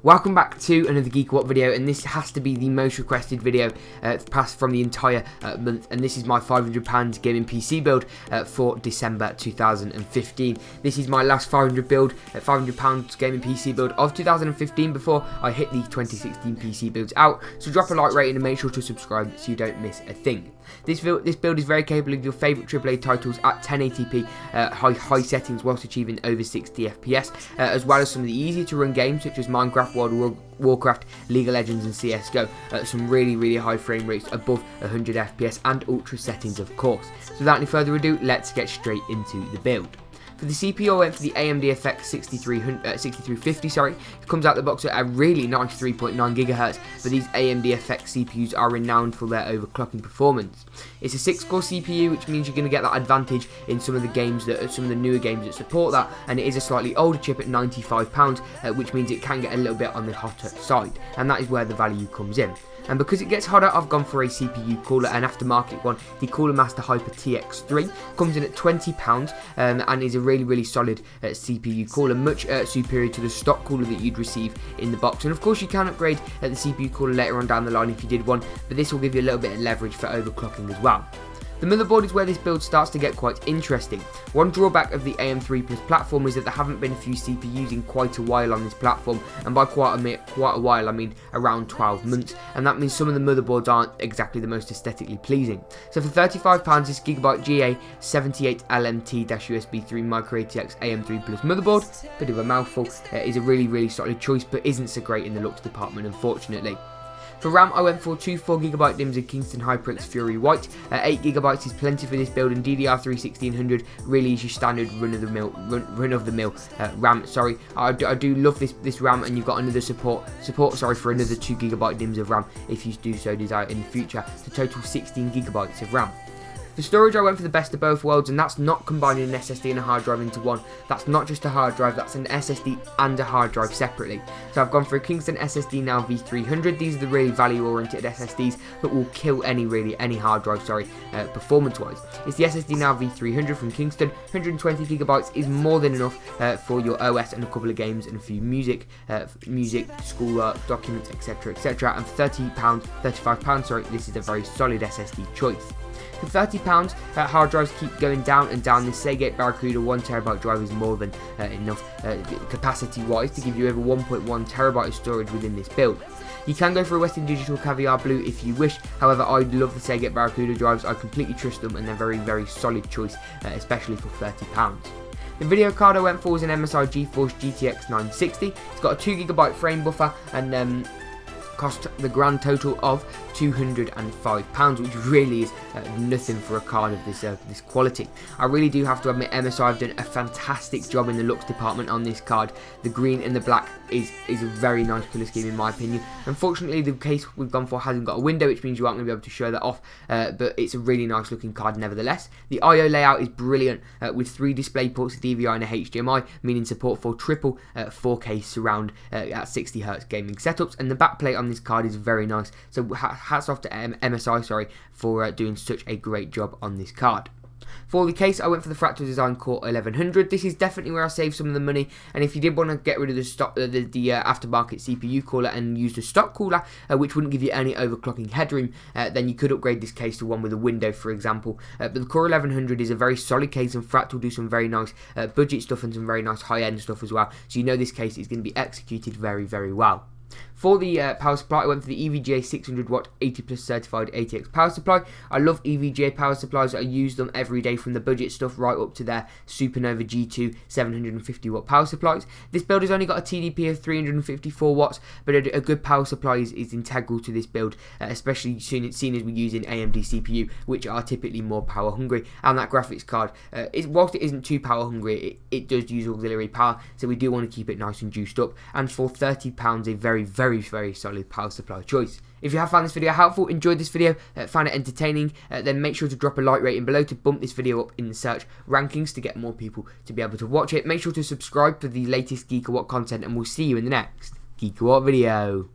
Welcome back to another GeekaWhat video, and this has to be the most requested video passed from the entire month, and this is my £500 gaming PC build for December 2015. This is my last £500 gaming PC build of 2015 before I hit the 2016 PC builds out, so drop a like rating and make sure to subscribe so you don't miss a thing. This build is very capable of your favourite AAA titles at 1080p high settings whilst achieving over 60 FPS, as well as some of the easier to run games such as Minecraft, World of Warcraft, League of Legends and CSGO at some really high frame rates above 100 FPS and ultra settings of course. So without any further ado, let's get straight into the build. For the CPU, I went for the AMD FX6350. It comes out the box at a really nice 3.9 GHz, but these AMD FX CPUs are renowned for their overclocking performance. It's a 6-core CPU, which means you're going to get that advantage in some of the newer games that support that, and it is a slightly older chip at £95, which means it can get a little bit on the hotter side, and that is where the value comes in. And because it gets hotter, I've gone for a CPU cooler, an aftermarket one, the Cooler Master Hyper TX3. Comes in at £20 and is a really solid CPU cooler, much superior to the stock cooler that you'd receive in the box. And of course you can upgrade the CPU cooler later on down the line if you did one, but this will give you a little bit of leverage for overclocking as well. The motherboard is where this build starts to get quite interesting. One drawback of the AM3 Plus platform is that there haven't been a few CPUs in quite a while on this platform, and by quite a while I mean around 12 months, and that means some of the motherboards aren't exactly the most aesthetically pleasing. So for £35, this GeekaWhat GA78LMT-USB 3 Micro ATX AM3 Plus motherboard, bit of a mouthful, is a really solid choice, but isn't so great in the looks department unfortunately. For RAM, I went for two 4GB DIMMs of Kingston HyperX Fury White. 8GB is plenty for this build, and DDR3 1600 really is your standard run-of-the-mill RAM. Sorry, I do love this RAM, and you've got another support for another 2GB DIMMs of RAM if you do so desire in the future. So total 16GB of RAM. For storage, I went for the best of both worlds, and that's not combining an SSD and a hard drive into one. That's not just a hard drive, that's an SSD and a hard drive separately. So I've gone for a Kingston SSD Now V300. These are the really value-oriented SSDs that will kill any hard drive, performance-wise. It's the SSD Now V300 from Kingston. 120GB is more than enough for your OS and a couple of games and a few music, schoolwork, documents, etc. And for £35, this is a very solid SSD choice. For £30, hard drives keep going down and down. This Seate Barracuda 1TB drive is more than enough capacity-wise to give you over 1.1TB of storage within this build. You can go for a Western Digital Caviar Blue if you wish, however I love the Seate Barracuda drives, I completely trust them and they're very solid choice, especially for £30. The video card I went for was an MSI GTX 960. It's got a 2GB frame buffer and cost the grand total of £205, which really is nothing for a card of this quality. I really do have to admit MSI have done a fantastic job in the looks department on this card. The green and the black is a very nice colour scheme in my opinion. Unfortunately, the case we've gone for hasn't got a window, which means you aren't going to be able to show that off, but it's a really nice looking card nevertheless. The I/O layout is brilliant with 3 display ports, a DVI and a HDMI, meaning support for triple 4K surround at 60Hz gaming setups, and the backplate on this card is very nice, so hats off to MSI for doing such a great job on this card. For the case, I went for the Fractal Design Core 1100. This is definitely where I saved some of the money, and if you did want to get rid of the aftermarket CPU cooler and use the stock cooler, which wouldn't give you any overclocking headroom, then you could upgrade this case to one with a window, for example. But the Core 1100 is a very solid case, and Fractal do some very nice budget stuff and some very nice high-end stuff as well, so you know this case is going to be executed very well. For the power supply, I went for the EVGA 600W 80 Plus certified ATX power supply. I love EVGA power supplies. I use them every day from the budget stuff right up to their Supernova G2 750W power supplies. This build has only got a TDP of 354 watts, but a good power supply is integral to this build, especially seen as we're using AMD CPU, which are typically more power hungry, and that graphics card, whilst it isn't too power hungry, it does use auxiliary power, so we do want to keep it nice and juiced up, and for £30 a very solid power supply choice. If you have found this video helpful, enjoyed this video, found it entertaining, then make sure to drop a like rating below to bump this video up in the search rankings to get more people to be able to watch it. Make sure to subscribe for the latest GeekaWhat content, and we'll see you in the next GeekaWhat video.